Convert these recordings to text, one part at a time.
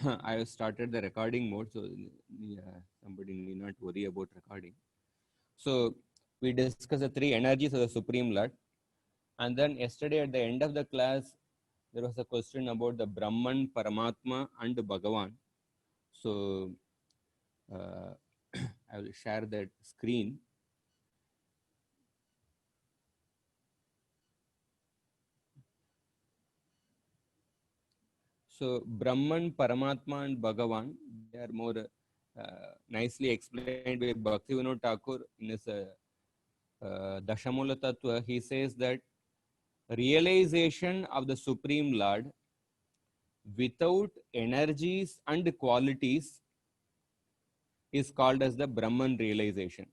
I have started the recording mode, so somebody need not worry about recording. So we discussed the three energies of the Supreme Lord, and then yesterday at the end of the class, there was a question about the Brahman, Paramatma, and Bhagavan. So uh, I will share that screen. So Brahman, Paramatma, and Bhagavan, they are more nicely explained by Bhaktivinoda Thakur in his Dashamula Tattva. He says that realization of the Supreme Lord without energies and qualities is called as the Brahman realization.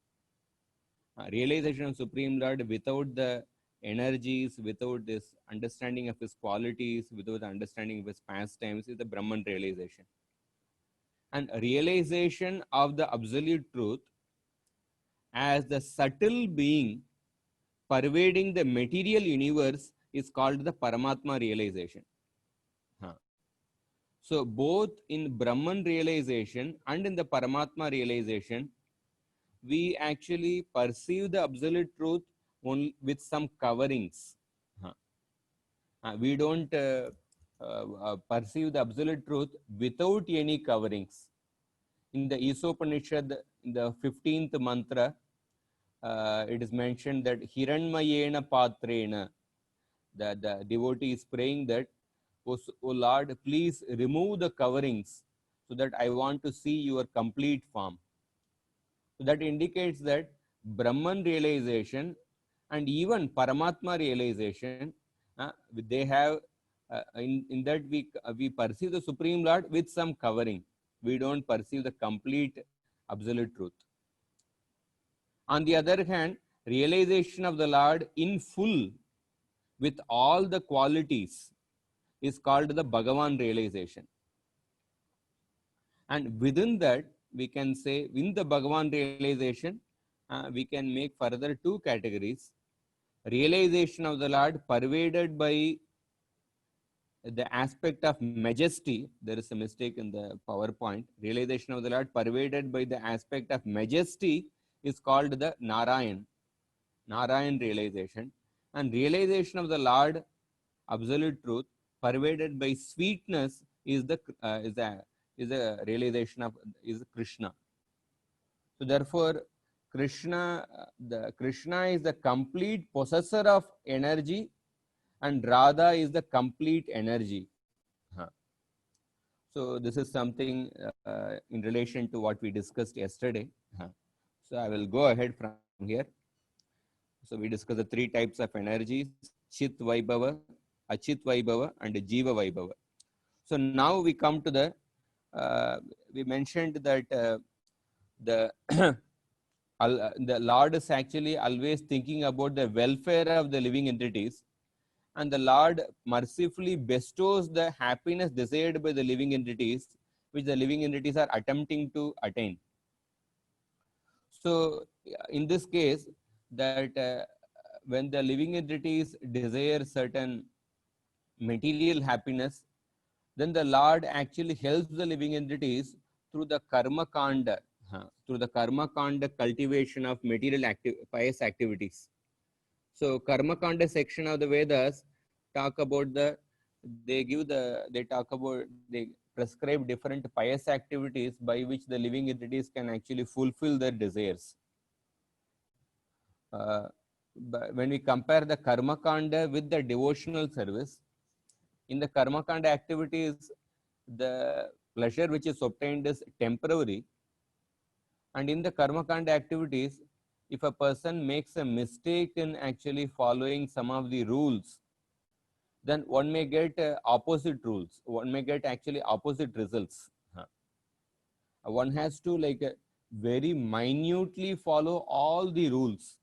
Realization of Supreme Lord without the energies, without this understanding of his qualities, without the understanding of his pastimes is the Brahman realization. And realization of the absolute truth as the subtle being pervading the material universe is called the Paramatma realization. So both in Brahman realization and in the Paramatma realization, we actually perceive the absolute truth only with some coverings. We don't perceive the absolute truth without any coverings. In the Isopanishad, in the 15th mantra, it is mentioned that Hiranmayena Patrena, the devotee is praying that, O Lord, please remove the coverings so that I want to see your complete form. So that indicates that Brahman realization and even Paramatma realization, they have, in that we perceive the Supreme Lord with some covering. We don't perceive the complete absolute truth. On the other hand, realization of the Lord in full with all the qualities is called the Bhagavan realization. And within that, we can say in the Bhagavan realization, we can make further two categories. Realization of the Lord pervaded by the aspect of majesty. There is a mistake in the PowerPoint. Realization of the Lord pervaded by the aspect of majesty is called the Narayan realization. And realization of the Lord, absolute truth, pervaded by sweetness is the realization of is Krishna. So therefore, Krishna is the complete possessor of energy, and Radha is the complete energy. So this is something in relation to what we discussed yesterday. So I will go ahead from here. So we discussed the three types of energies: Chit Vaibhava, Achit Vaibhava, and Jiva Vaibhava. So now we come to the, we mentioned that the the Lord is actually always thinking about the welfare of the living entities, and the Lord mercifully bestows the happiness desired by the living entities, which the living entities are attempting to attain. So in this case, that when the living entities desire certain material happiness, then the Lord actually helps the living entities through the karma kanda, through the karma kanda cultivation of material pious activities. So karma kanda section of the Vedas talk about they talk about, they prescribe different pious activities by which the living entities can actually fulfill their desires. But when we compare the karma kanda with the devotional service, in the karma kanda activities, the pleasure which is obtained is temporary, and in the karma kanda activities, if a person makes a mistake in actually following some of the rules, then one may get opposite rules, one may get actually opposite results. One has to very minutely follow all the rules.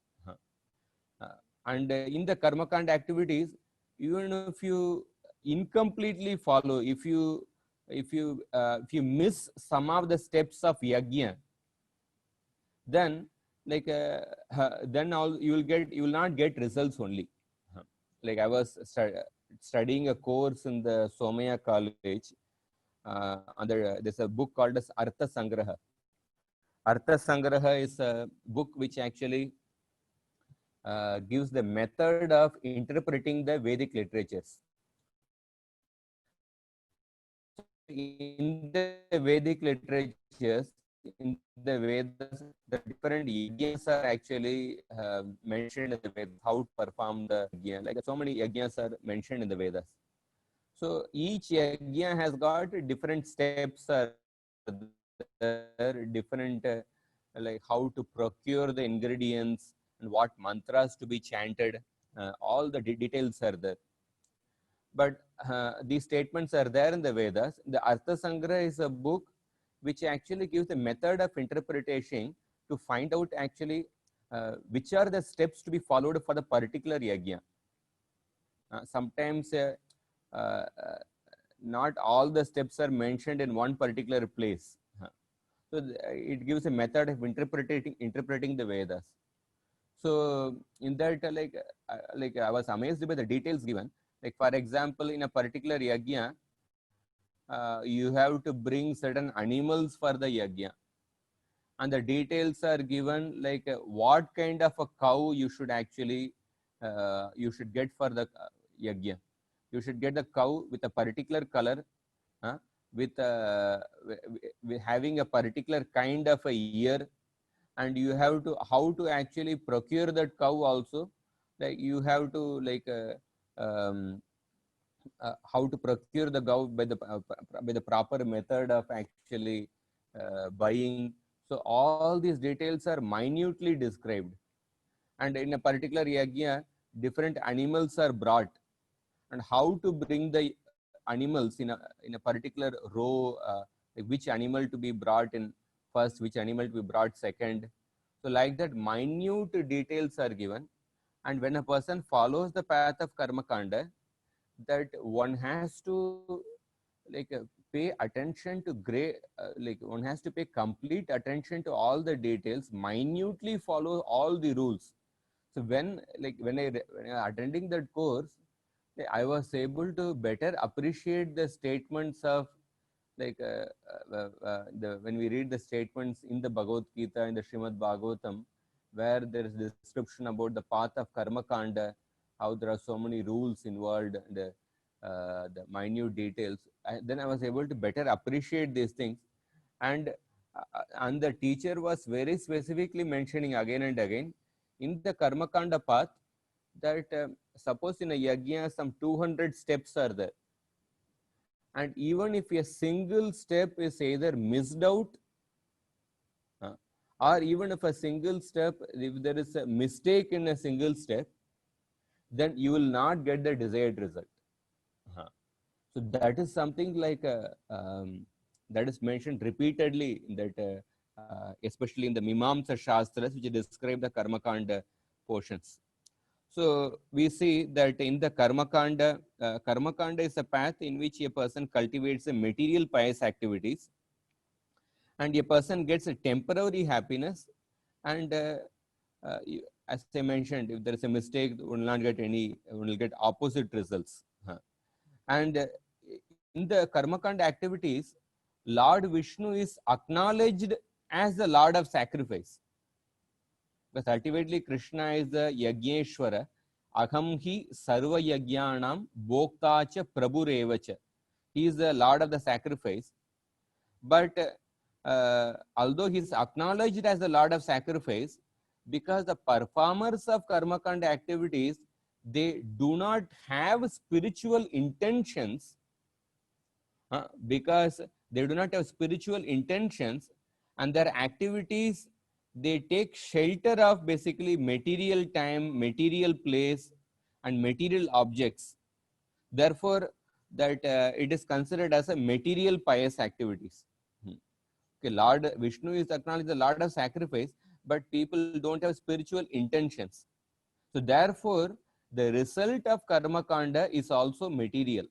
And in the karma kanda activities, even if you incompletely follow, if you miss some of the steps of yajna, then then all you will not get results only. Like I was studying a course in the Somaya College. there's a book called as Artha Sangraha. Artha Sangraha is a book which actually gives the method of interpreting the Vedic literatures. In the Vedic literatures, in the Vedas, the different yajnas are actually mentioned in the Vedas, how to perform the yajna. Like so many yajnas are mentioned in the Vedas. So each yajna has got different steps are there, different like how to procure the ingredients and what mantras to be chanted. All the details are there. But these statements are there in the Vedas. The Artha Sangraha is a book which actually gives the method of interpretation to find out actually which are the steps to be followed for the particular yajna. Sometimes uh, not all the steps are mentioned in one particular place. So it gives a method of interpreting the Vedas. So in that, like I was amazed by the details given. Like for example, in a particular yajna, you have to bring certain animals for the yajna, and the details are given like what kind of a cow you should actually you should get for the yajna. You should get the cow with a particular color, uh, with having a particular kind of a ear, and you have to how to actually procure that cow also. Like you have to like how to procure the cow by the proper method of actually buying. So all these details are minutely described, and in a particular yajna different animals are brought, and how to bring the animals in a particular row, like which animal to be brought in first, which animal to be brought second. So like that minute details are given, and when a person follows the path of karma kanda, that one has to like pay attention to like one has to pay complete attention to all the details, minutely follow all the rules. So when I attending that course, I was able to better appreciate the statements of like when we read the statements in the Bhagavad Gita, in the Srimad Bhagavatam, where there is description about the path of karma kanda, how there are so many rules involved, the minute details. Then I was able to better appreciate these things, and the teacher was very specifically mentioning again and again in the karma kanda path that suppose in a yajna some 200 steps are there, and even if a single step is either missed out, uh, or even if a single step, if there is a mistake in a single step, then you will not get the desired result. So that is something like that is mentioned repeatedly in that especially in the Mimamsa Shastras, which describe the karma kanda portions. So we see that in the karma kanda is a path in which a person cultivates a material pious activities, and a person gets a temporary happiness, and as I mentioned, if there is a mistake, will not get any, will get opposite results. And in the karma kanda activities, Lord Vishnu is acknowledged as the Lord of sacrifice. Because ultimately Krishna is the Yajneshwara. Aham hi sarva yajnanam bhoktacha prabhurevacha. He is the Lord of the sacrifice. But although he is acknowledged as the Lord of sacrifice, because the performers of karma kanda activities, they do not have spiritual intentions, because they do not have spiritual intentions, and their activities, they take shelter of basically material time, material place, and material objects. Therefore that it is considered as a material pious activities. Okay, Lord Vishnu is acknowledged the Lord of sacrifice, but people don't have spiritual intentions. So therefore the result of karma kanda is also material,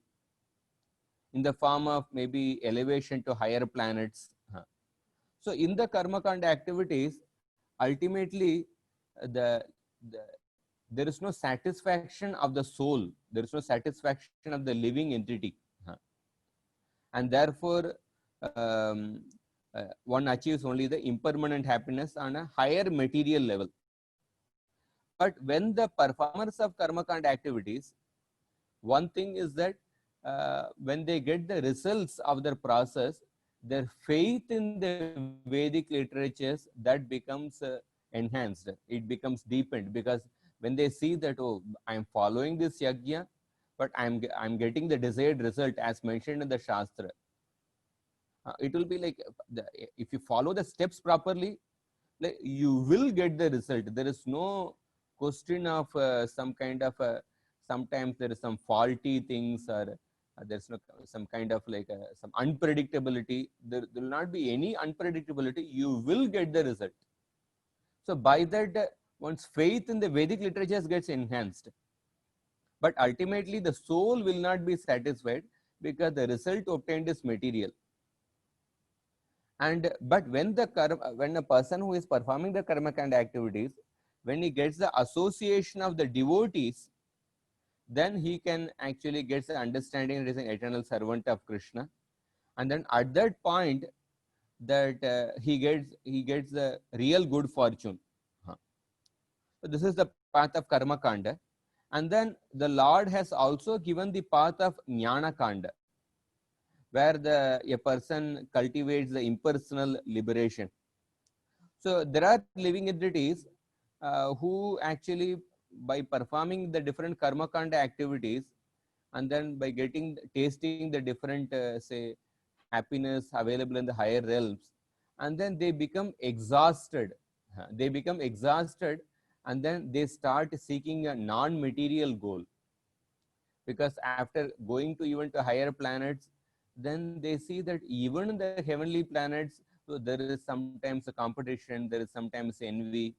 in the form of maybe elevation to higher planets. So in the karma kanda activities, ultimately the there is no satisfaction of the soul, there is no satisfaction of the living entity. and therefore one achieves only the impermanent happiness on a higher material level. But when the performers of karmakanda activities, one thing is that when they get the results of their process, their faith in the Vedic literatures, that becomes enhanced, it becomes deepened, because when they see that, oh, I'm following this yajna, but I'm getting the desired result as mentioned in the Shastra. It will be like, if you follow the steps properly, like, you will get the result. There is no question of some kind of sometimes there is some faulty things, or there's no some kind of like some unpredictability. There will not be any unpredictability. You will get the result. So by that, one's faith in the Vedic literatures gets enhanced. But ultimately, the soul will not be satisfied because the result obtained is material. And but when the when a person who is performing the karma kanda activities, when he gets the association of the devotees, then he can actually get the understanding that he is an eternal servant of Krishna. And then at that point, that he gets the real good fortune. So this is the path of karma kanda. And then the Lord has also given the path of jnana kanda, where a person cultivates the impersonal liberation. So there are living entities who actually, by performing the different karma kanda activities, and then by tasting the different say happiness available in the higher realms, and then they become exhausted. They become exhausted, and then they start seeking a non-material goal, because after going to even to higher planets, then they see that even in the heavenly planets, so there is sometimes a competition, there is sometimes envy.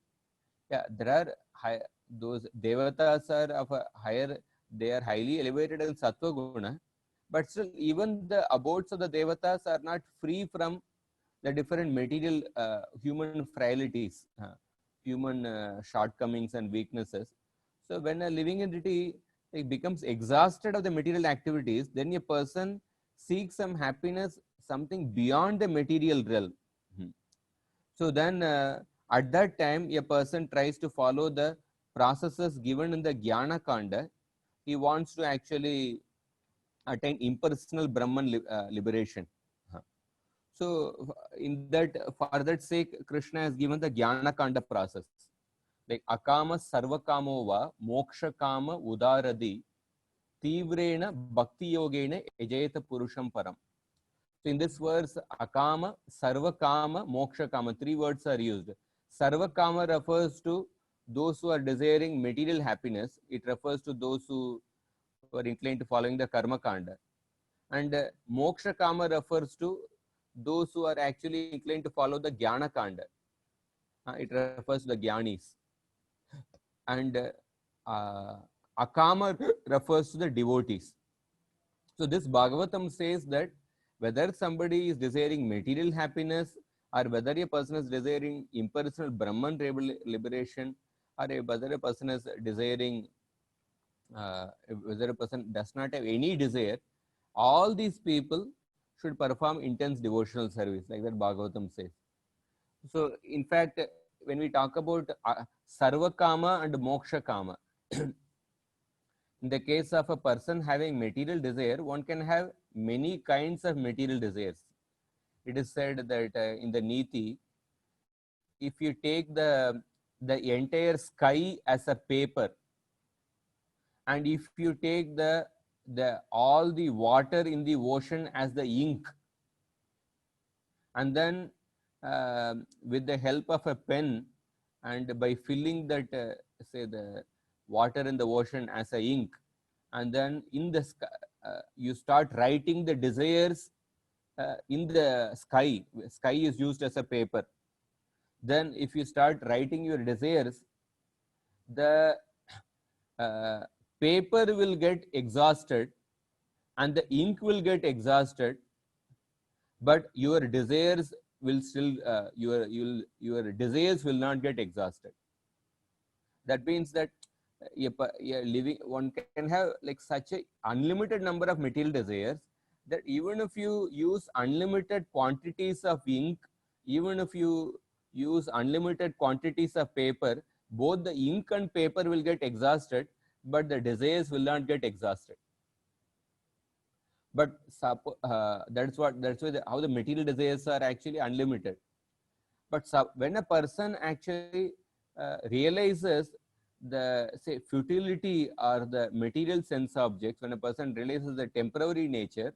Yeah, there are those devatas are of a higher, they are highly elevated in sattva guna, but still even the abodes of the devatas are not free from the different material human frailties, human shortcomings and weaknesses. So when a living entity, it becomes exhausted of the material activities, then a person seeks some happiness, something beyond the material realm. So then at that time, a person tries to follow the processes given in the Jnana Kanda. He wants to actually attain impersonal Brahman liberation. So in that, for that sake, Krishna has given the Jnana Kanda process. Like akama sarvakamo va moksha kama udaradi tivrena bhakti yogena ejayata purusham param. So in this verse, akama, sarvakama, moksha kama, three words are used. Sarvakama refers to those who are desiring material happiness. It refers to those who are inclined to following the karma kanda. And moksha kama refers to those who are actually inclined to follow the jnana kanda. It refers to the jnanis. And akama refers to the devotees. So this Bhagavatam says that whether somebody is desiring material happiness, or whether a person is desiring impersonal Brahman liberation, or whether a person is desiring, whether a person does not have any desire, all these people should perform intense devotional service, like that Bhagavatam says. So in fact, when we talk about Sarvakama and Moksha Kama, in the case of a person having material desire, one can have many kinds of material desires. It is said that in the Niti, if you take the entire sky as a paper, and if you take the all the water in the ocean as the ink, and then with the help of a pen, and by filling that say the water in the ocean as a ink, and then in the sky, you start writing the desires in the sky. Sky is used as a paper. Then if you start writing your desires, the uh, paper will get exhausted and the ink will get exhausted, but your desires will still your desires will not get exhausted. That means that living one can have like such a unlimited number of material desires, that even if you use unlimited quantities of ink, even if you use unlimited quantities of paper, both the ink and paper will get exhausted, but the desires will not get exhausted. But that's why how the material desires are actually unlimited. But when a person actually realizes the, say, futility or the material sense objects, when a person realizes the temporary nature,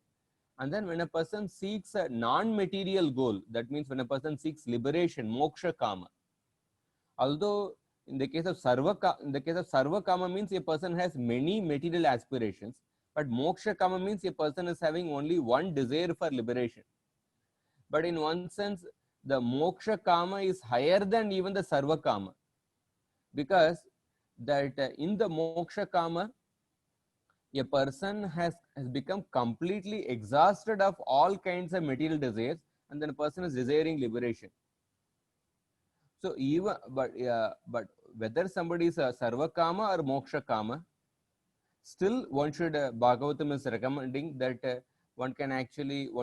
and then when a person seeks a non-material goal, that means when a person seeks liberation, moksha kama. Although in the case of sarva kama means a person has many material aspirations, but moksha kama means a person is having only one desire for liberation. But in one sense, the moksha kama is higher than even the sarva kama, because that in the moksha kama, a person has become completely exhausted of all kinds of material desires, and then a person is desiring liberation. So even but whether somebody is a sarva kama or moksha kama, still one should Bhagavatam is recommending that one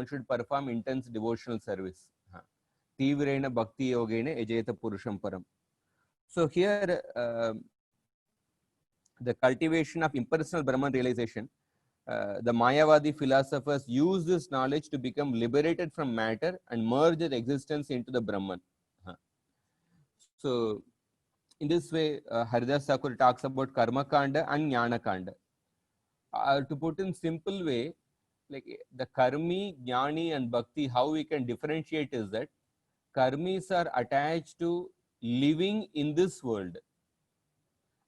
should perform intense devotional service. Tivrena bhakti yogena ejeta purusham param. So here the cultivation of impersonal Brahman realization, the Mayavadi philosophers use this knowledge to become liberated from matter and merge their existence into the Brahman. So in this way, Haridas Thakur talks about Karma Kanda and Jnana Kanda. To put in simple way, like the Karmi, Jnani and Bhakti, how we can differentiate is that Karmis are attached to living in this world,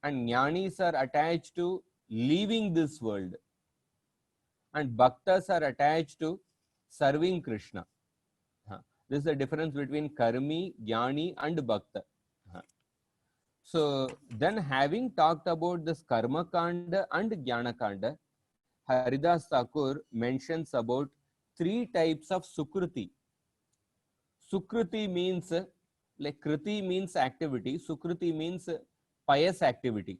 and Jnanis are attached to leaving this world, and Bhaktas are attached to serving Krishna. This is the difference between Karmi, Jnani and Bhakta. So then, having talked about this Karma Kanda and Jnana Kanda, Haridas Thakur mentions about three types of Sukruti. Sukruti means, like Kriti means activity, Sukruti means pious activity.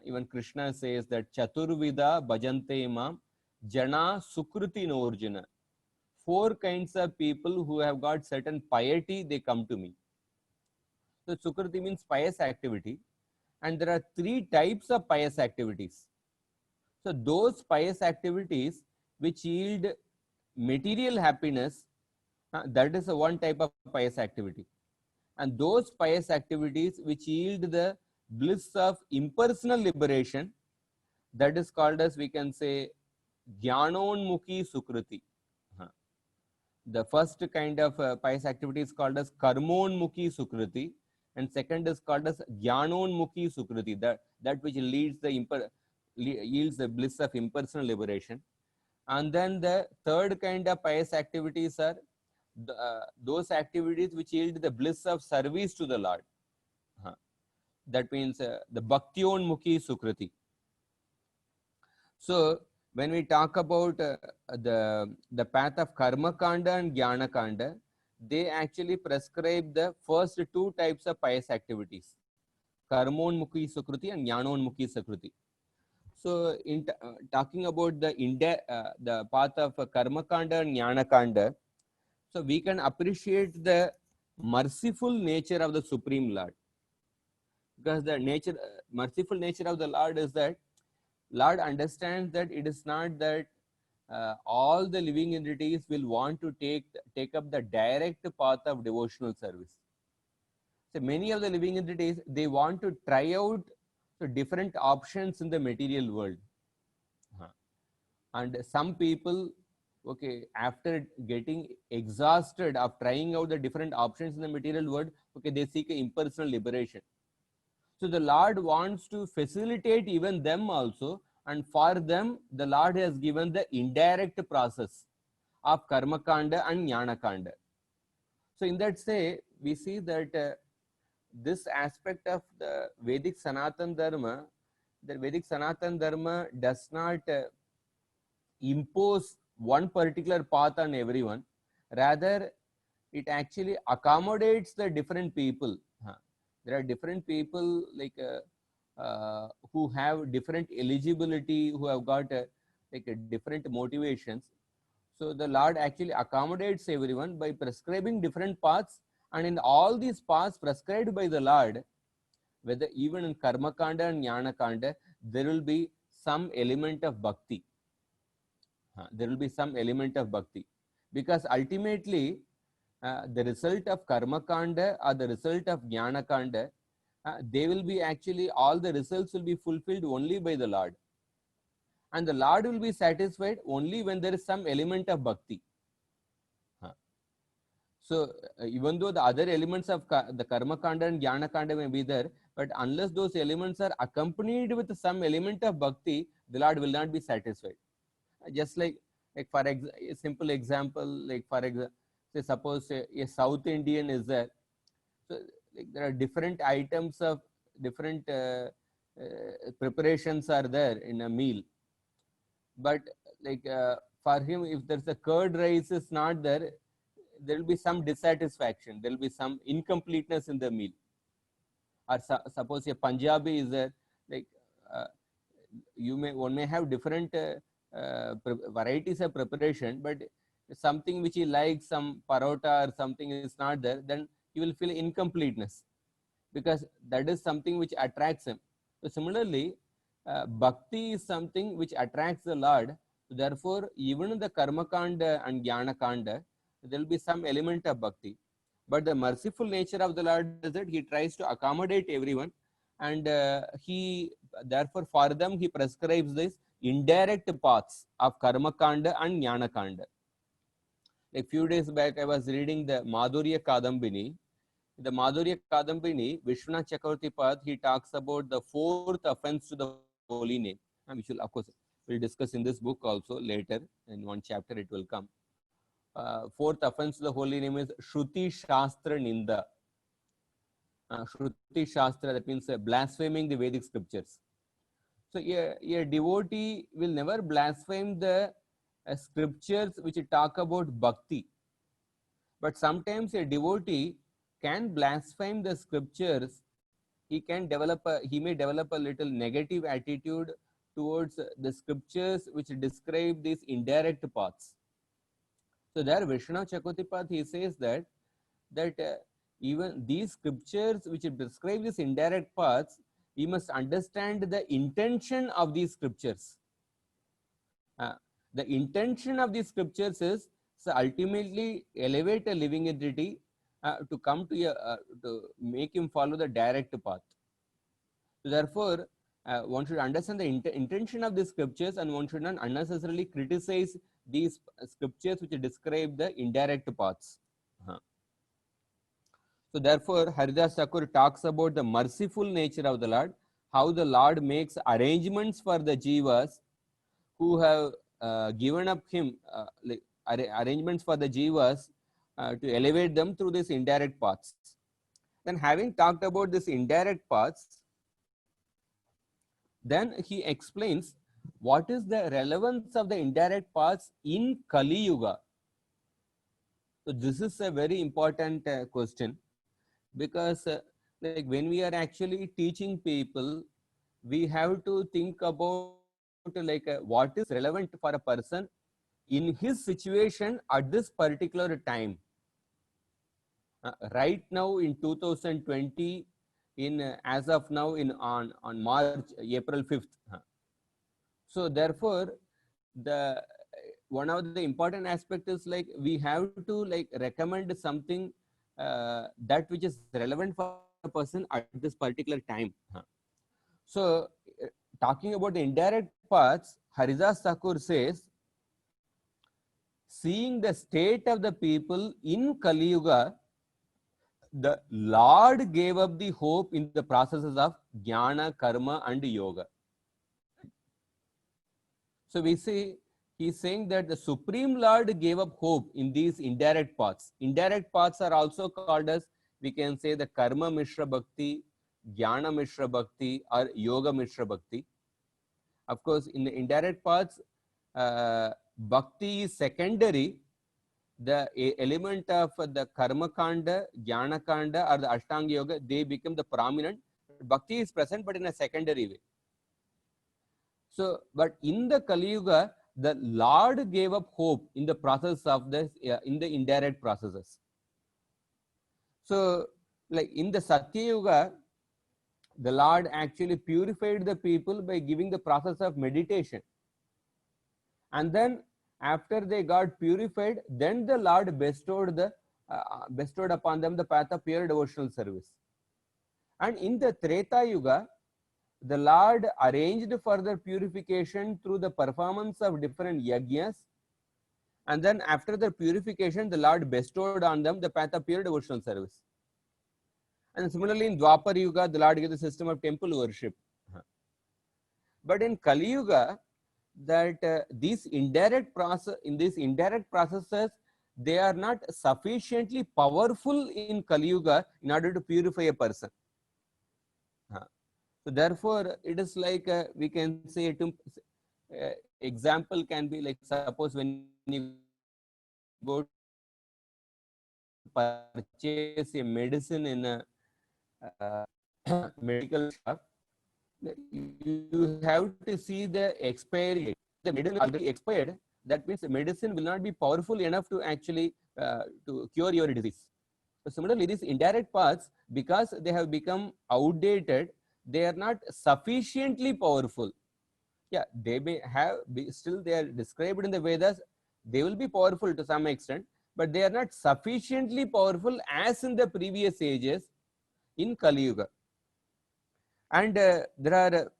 Even Krishna says that Chaturvida bhajante mam jana Sukruti norjuna. Four kinds of people who have got certain piety, they come to me. So Sukruti means pious activity, and there are three types of pious activities. So those pious activities which yield material happiness, that is one type of pious activity. And those pious activities which yield the bliss of impersonal liberation, that is called as, we can say, Jnanonmukhi Sukruti. The first kind of pious activity is called as Karmonmukhi Sukruti, and second is called as Jnanonmukhi Sukruti, that which yields the bliss of impersonal liberation. And then the third kind of pious activities are those activities which yield the bliss of service to the Lord. That means the Bhaktyonmukhi Sukruti. So when we talk about the path of Karma Kanda and Jnana Kanda, they actually prescribe the first two types of pious activities, Karmonmukhi Sukruti and Jnanonmukhi Sukruti. So in talking about the path of Karma Kanda and Jnana Kanda, so we can appreciate the merciful nature of the Supreme Lord, because the merciful nature of the Lord is that Lord understands that it is not that all the living entities will want to take up the direct path of devotional service. So many of the living entities, they want to try out the different options in the material world. And some people, okay, after getting exhausted of trying out the different options in the material world, okay, they seek impersonal liberation. So the Lord wants to facilitate even them also, and for them the Lord has given the indirect process of Karma Kanda and Jnana Kanda. So in that say, we see that this aspect of the Vedic Sanatan Dharma, the Vedic Sanatan Dharma does not impose one particular path on everyone. Rather, it actually accommodates the different people. There are different people who have different eligibility, who have got different motivations. So the Lord actually accommodates everyone by prescribing different paths, and in all these paths prescribed by the Lord, whether even in Karma Kanda and Jnana Kanda, there will be some element of bhakti. There will be some element of bhakti, because ultimately the result of Karma Kanda or the result of Jnana Kanda, they will be actually, all the results will be fulfilled only by the Lord. And the Lord will be satisfied only when there is some element of bhakti. So even though the other elements of the Karma Kanda and Jnana Kanda may be there, but unless those elements are accompanied with some element of bhakti, the Lord will not be satisfied. Just like for a simple example, like for example, say suppose a South Indian is there. So like there are different items of different preparations are there in a meal. But like for him, if there's a curd rice is not there, there will be some dissatisfaction. There will be some incompleteness in the meal. Or suppose a Punjabi is there, like one may have different varieties of preparation, but something which he likes, some parota or something is not there, then he will feel incompleteness, because that is something which attracts him. So similarly, bhakti is something which attracts the Lord. Therefore, even in the Karma Kanda and Jnana Kanda, there will be some element of bhakti. But the merciful nature of the Lord is that he tries to accommodate everyone, and he therefore for them he prescribes this indirect paths of Karma Kanda and Jnana Kanda. Like few days back, I was reading the Madhurya Kadambini. The Madhurya Kadambini, Vishwanath Chakravartipad, he talks about the fourth offense to the holy name, which will, of course, we'll discuss in this book also later. In one chapter, it will come. Fourth offense to the holy name is Shruti Shastra Ninda. Shruti Shastra, that means blaspheming the Vedic scriptures. So a devotee will never blaspheme the scriptures which talk about bhakti. But sometimes a devotee can blaspheme the scriptures. He may develop a little negative attitude towards the scriptures which describe these indirect paths. So there Vishwanath Chakravartipad, he says that even these scriptures which describe these indirect paths, we must understand the intention of these scriptures. The intention of these scriptures is to ultimately elevate a living entity to come to make him follow the direct path. So therefore, one should understand the intention of the scriptures, and one should not unnecessarily criticize these scriptures which describe the indirect paths. So therefore, Haridas Thakur talks about the merciful nature of the Lord, how the Lord makes arrangements for the jivas who have given up him, arrangements for the jivas to elevate them through these indirect paths. Then having talked about these indirect paths, then he explains what is the relevance of the indirect paths in Kali Yuga. So this is a very important question, because like when we are actually teaching people, we have to think about like what is relevant for a person in his situation at this particular time. Right now in 2020, in as of now on March, April 5th. So therefore, the one of the important aspect is like we have to like recommend something that which is relevant for a person at this particular time. So talking about the indirect paths, Haridas Thakur says, seeing the state of the people in Kali Yuga, the Lord gave up the hope in the processes of Jnana, Karma and Yoga. So we see, he's saying that the Supreme Lord gave up hope in these indirect paths. Indirect paths are also called as, we can say, the Karma Mishra Bhakti, Jnana Mishra Bhakti or Yoga Mishra Bhakti. Of course, in the indirect paths, Bhakti is secondary. The element of the Karma Kanda, Jnana Kanda or the Ashtanga Yoga, they become the prominent. Bhakti is present but in a secondary way. So, but in the Kali Yuga, the Lord gave up hope in the process of this, in the indirect processes. So, like in the Satya Yuga, the Lord actually purified the people by giving the process of meditation. And then after they got purified, then the Lord bestowed upon them the path of pure devotional service. And in the Treta Yuga, the Lord arranged further purification through the performance of different yajnas. And then after the purification, the Lord bestowed on them the path of pure devotional service. And similarly, in Dwapar Yuga, the Lord gave the system of temple worship. But in Kali Yuga, that these indirect processes, they are not sufficiently powerful in Kali Yuga in order to purify a person. So therefore, it is like we can say example can be like, suppose when you go to purchase a medicine in a medical shop, you have to see the expiry date. The medicine already expired. That means the medicine will not be powerful enough to actually to cure your disease. So similarly, these indirect paths, because they have become outdated, they are not sufficiently powerful. Yeah, they may have still they are described in the Vedas. They will be powerful to some extent, but they are not sufficiently powerful as in the previous ages in Kali Yuga. And there are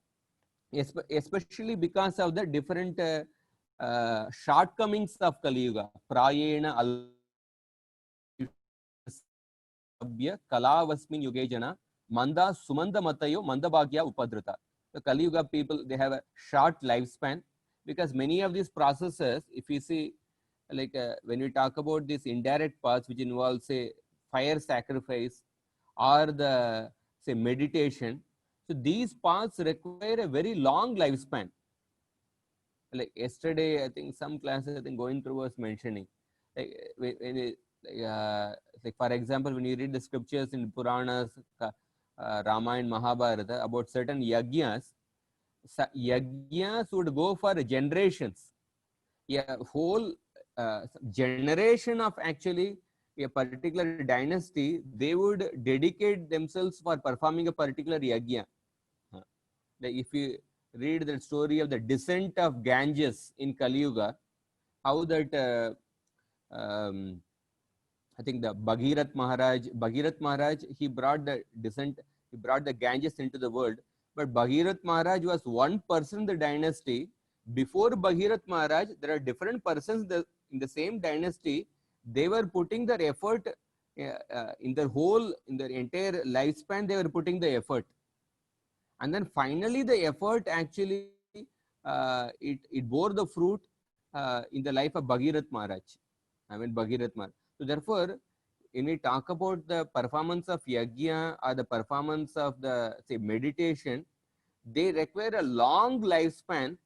especially because of the different shortcomings of Kali Yuga. Prayena sabya kalavasmin yugejana manda sumanda matayo mandabhagya upadrita. The Kali Yuga people, they have a short lifespan, because many of these processes, if you see, like when we talk about these indirect paths which involve, say, fire sacrifice or the, say, meditation, so these paths require a very long lifespan. Like yesterday, I think some classes I think going through was mentioning, like when it, like for example, when you read the scriptures in Puranas, Ramayana, Mahabharata about certain yajnas, yajnas would go for generations. A whole generation of actually a particular dynasty, they would dedicate themselves for performing a particular yajna. Like if you read the story of the descent of Ganges in Kali Yuga, how that I think the Bhagirath Maharaj, he brought the descent, he brought the Ganges into the world. But Bhagirath Maharaj was one person in the dynasty. Before Bhagirath Maharaj, there are different persons in the same dynasty. They were putting their effort in their entire lifespan, they were putting the effort. And then finally, the effort actually, it bore the fruit in the life of Bhagirath Maharaj. Bhagirath Maharaj. So therefore, when we talk about the performance of yajna or the performance of the, say, meditation, they require a long lifespan.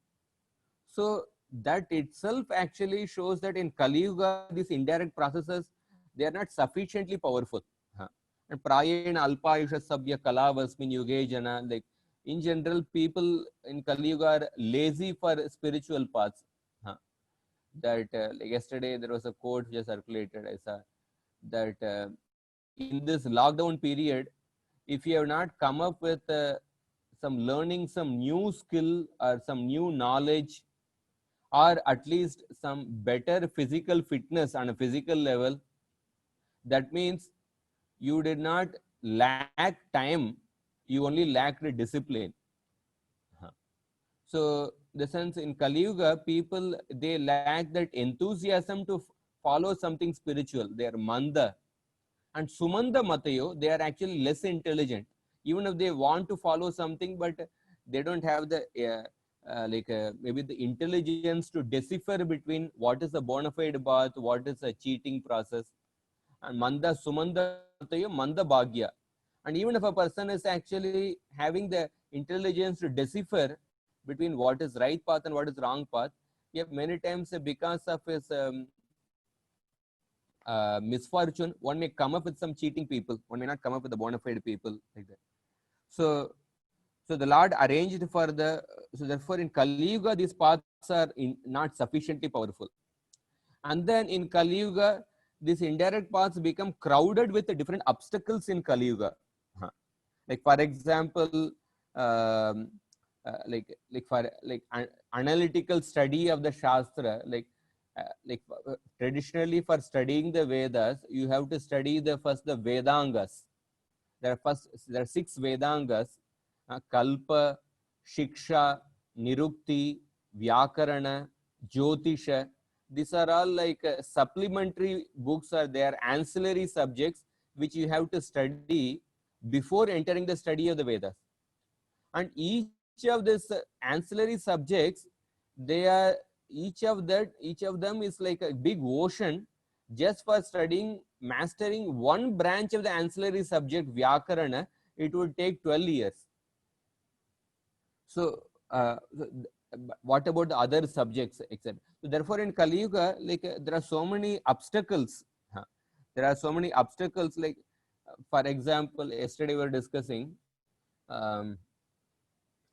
So that itself actually shows that in Kali Yuga, these indirect processes, they are not sufficiently powerful. And prayena alpayusha sabya kalavasmin yuge jana, like in general, people in Kali Yuga are lazy for spiritual paths. That like yesterday there was a quote which circulated. I saw that in this lockdown period, if you have not come up with some learning, some new skill or some new knowledge, or at least some better physical fitness on a physical level, that means you did not lack time, you only lacked discipline. So the sense in Kali Yuga, people, they lack that enthusiasm to follow something spiritual. They are manda. And sumanda matayo, they are actually less intelligent. Even if they want to follow something, but they don't have the maybe the intelligence to decipher between what is a bona fide path, what is a cheating process. And manda sumanda matayo manda bhagya. And even if a person is actually having the intelligence to decipher between what is right path and what is wrong path, yet many times because of his misfortune, one may come up with some cheating people, one may not come up with the bona fide people like that. So So the Lord arranged for the, so therefore in Kali Yuga, these paths are not sufficiently powerful. And then in Kali Yuga, these indirect paths become crowded with the different obstacles in Kali Yuga. Like for example, like for like analytical study of the Shastra, traditionally for studying the Vedas, you have to study the first the Vedangas. There are 6 Vedangas: Kalpa, Shiksha, Nirukti, Vyakarana, Jyotisha. These are all like supplementary books, or they are ancillary subjects which you have to study before entering the study of the Vedas. And each of these ancillary subjects, they are each of them is like a big ocean. Just for studying, mastering one branch of the ancillary subject Vyakarana, it would take 12 years. So what about the other subjects, etc.? So therefore in Kali Yuga, like there are so many obstacles. There are so many obstacles, like for example, yesterday we were discussing,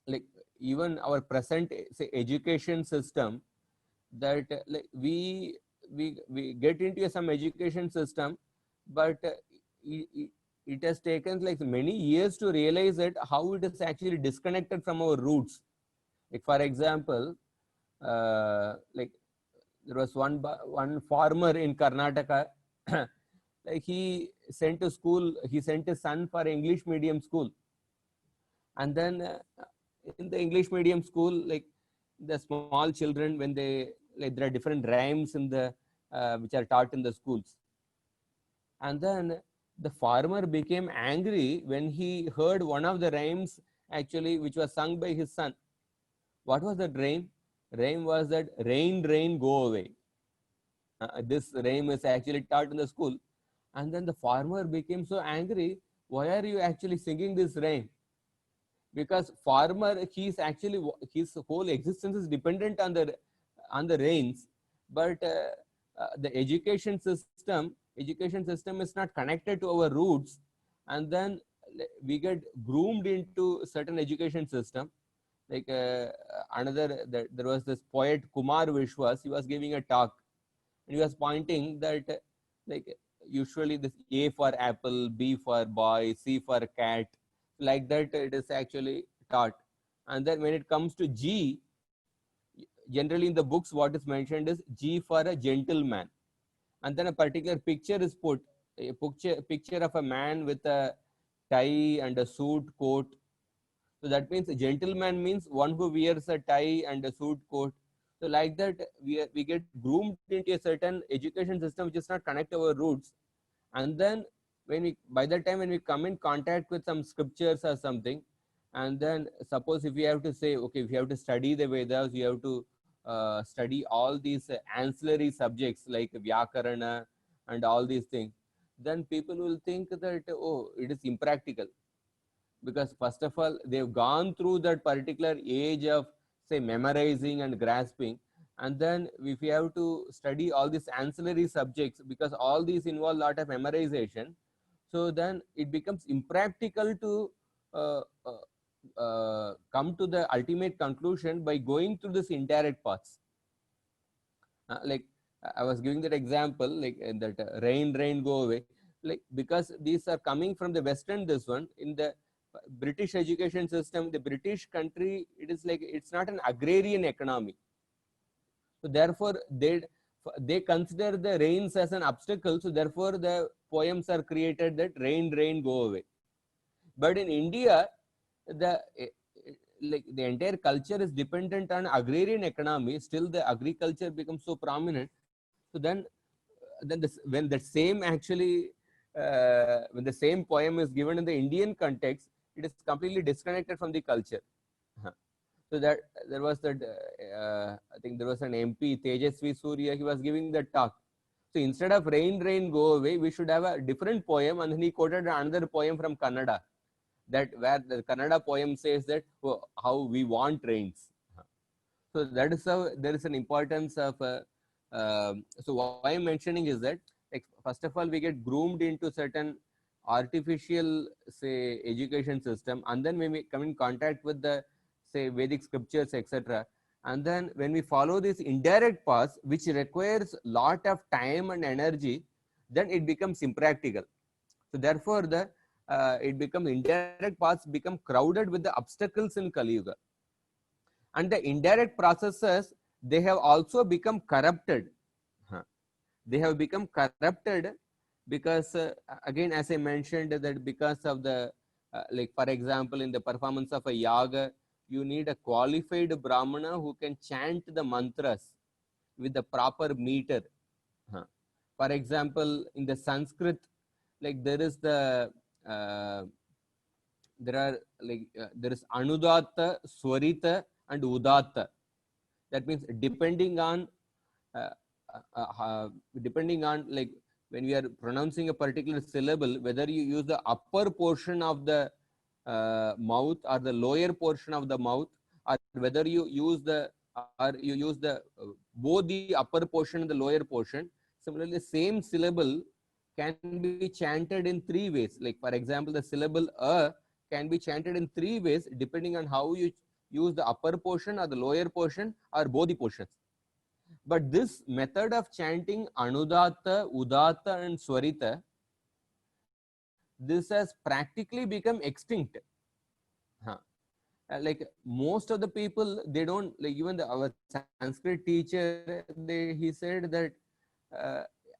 like even our present, say, education system, that like we get into some education system, but it has taken like many years to realize that how it is actually disconnected from our roots. Like for example, like there was one farmer in Karnataka. Like he sent his son for English medium school. And then in the English medium school, like the small children, when they, like there are different rhymes in the which are taught in the schools. And then the farmer became angry when he heard one of the rhymes actually which was sung by his son. What was that rhyme? Rhyme was that rain, rain, go away. This rhyme is actually taught in the school. And then the farmer became so angry. Why are you actually singing this rhyme? Because farmer, he's actually, his whole existence is dependent on the rains. But the education system is not connected to our roots. And then we get groomed into certain education system. Like there was this poet Kumar Vishwas. He was giving a talk, and he was pointing that like usually this A for apple, B for boy, C for cat, like that it is actually taught. And then when it comes to G, generally in the books what is mentioned is G for a gentleman. And then a particular picture is put, a picture of a man with a tie and a suit coat. So that means a gentleman means one who wears a tie and a suit coat. So like that, we get groomed into a certain education system which is not connect our roots. And then by the time when we come in contact with some scriptures or something, and then suppose if we have to say, okay, if you have to study the Vedas, you have to study all these ancillary subjects like Vyakarana and all these things, then people will think that, oh, it is impractical. Because first of all, they've gone through that particular age of, say, memorizing and grasping. And then if you have to study all these ancillary subjects, because all these involve a lot of memorization, so then it becomes impractical to uh, come to the ultimate conclusion by going through this indirect paths. Like I was giving that example, like that rain, rain, go away. Like because these are coming from the Western, this one in the British education system, the British country, it is like it's not an agrarian economy. So therefore, they consider the rains as an obstacle. So therefore, the poems are created that rain, rain, go away. But in India, the like the entire culture is dependent on agrarian economy. Still, the agriculture becomes so prominent. So then when the same actually when the same poem is given in the Indian context, it is completely disconnected from the culture. So that there was that I think there was an MP Tejasvi Surya. He was giving the talk. So instead of rain, rain, go away, we should have a different poem, and then he quoted another poem from Kannada, that where the Kannada poem says that, oh, how we want rains. So that is how there is an importance of. So why I'm mentioning is that, like, first of all, we get groomed into certain artificial, say, education system, and then when we come in contact with the, say, Vedic scriptures, etc., and then when we follow this indirect path, which requires lot of time and energy, then it becomes impractical. So therefore, the it becomes indirect paths become crowded with the obstacles in Kali Yuga, and the indirect processes, they have also become corrupted. They have become corrupted because again, as I mentioned, that because of the like, for example, in the performance of a yaga, you need a qualified brahmana who can chant the mantras with the proper meter. For example, in the Sanskrit, like there is the there are like there is Anudatta, Swarita, and Udatta. That means depending on uh, depending on, like, when we are pronouncing a particular syllable, whether you use the upper portion of the mouth or the lower portion of the mouth, or whether you use the both the upper portion and the lower portion. Similarly, same syllable can be chanted in three ways. Like, for example, the syllable can be chanted in three ways depending on how you use the upper portion or the lower portion or both the portions. But this method of chanting Anudatta, Udatta, and Swarita, this has practically become extinct. Huh. Like most of the people, they don't, like, even our Sanskrit teacher, he said that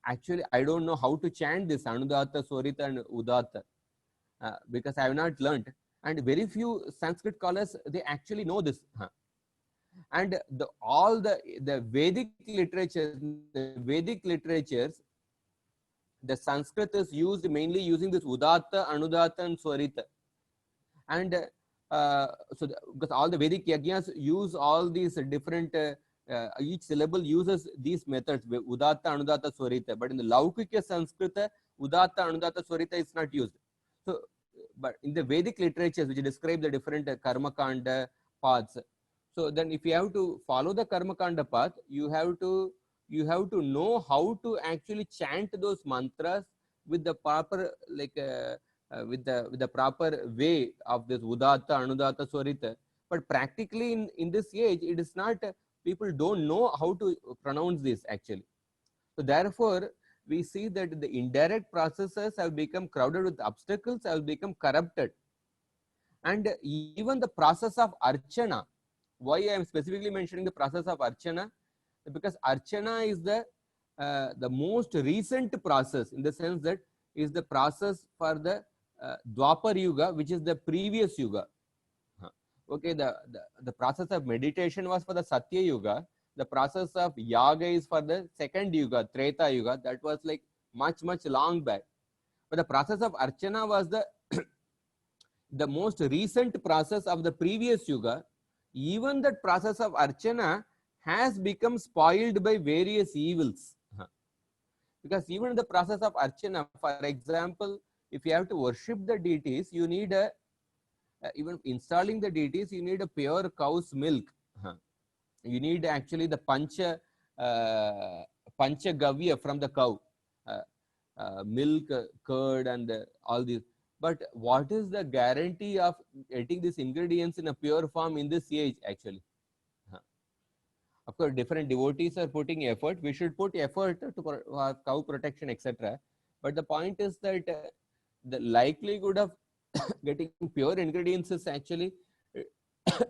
actually I don't know how to chant this Anudatta, Swarita, and Udatta because I have not learned. And very few Sanskrit scholars, they actually know this. And all the Vedic literatures, the Sanskrit is used mainly using this Udatta, Anudatta, and Swarita. And because all the Vedic yajnas use all these different, each syllable uses these methods, Udatta, Anudatta, Swarita. But in the Laukika Sanskrita, Udatta, Anudatta, Swarita is not used. So, but in the Vedic literatures, which describe the different karma kanda paths, so then if you have to follow the karma kanda path, you have to know how to actually chant those mantras with the proper, like with the proper way of this Udatta, Anudatta, Swarita. But practically in this age, it is not, people don't know how to pronounce this actually. So therefore, we see that the indirect processes have become crowded with obstacles, have become corrupted. And even the process of Archana, why I am specifically mentioning the process of Archana? Because Archana is the most recent process, in the sense that is the process for the Dwapar Yuga, which is the previous Yuga. Okay, the process of meditation was for the Satya Yuga. The process of Yaga is for the second Yuga, Treta Yuga. That was like much long back. But the process of Archana was the most recent process of the previous Yuga. Even that process of Archana has become spoiled by various evils. Because even in the process of Archana, for example, if you have to worship the deities, you need even installing the deities, you need a pure cow's milk. You need actually the pancha gavya from the cow, milk, curd, and all these. But what is the guarantee of getting these ingredients in a pure form in this age actually? Of course, different devotees are putting effort. We should put effort to cow protection, etc. But the point is that the likelihood of getting pure ingredients is actually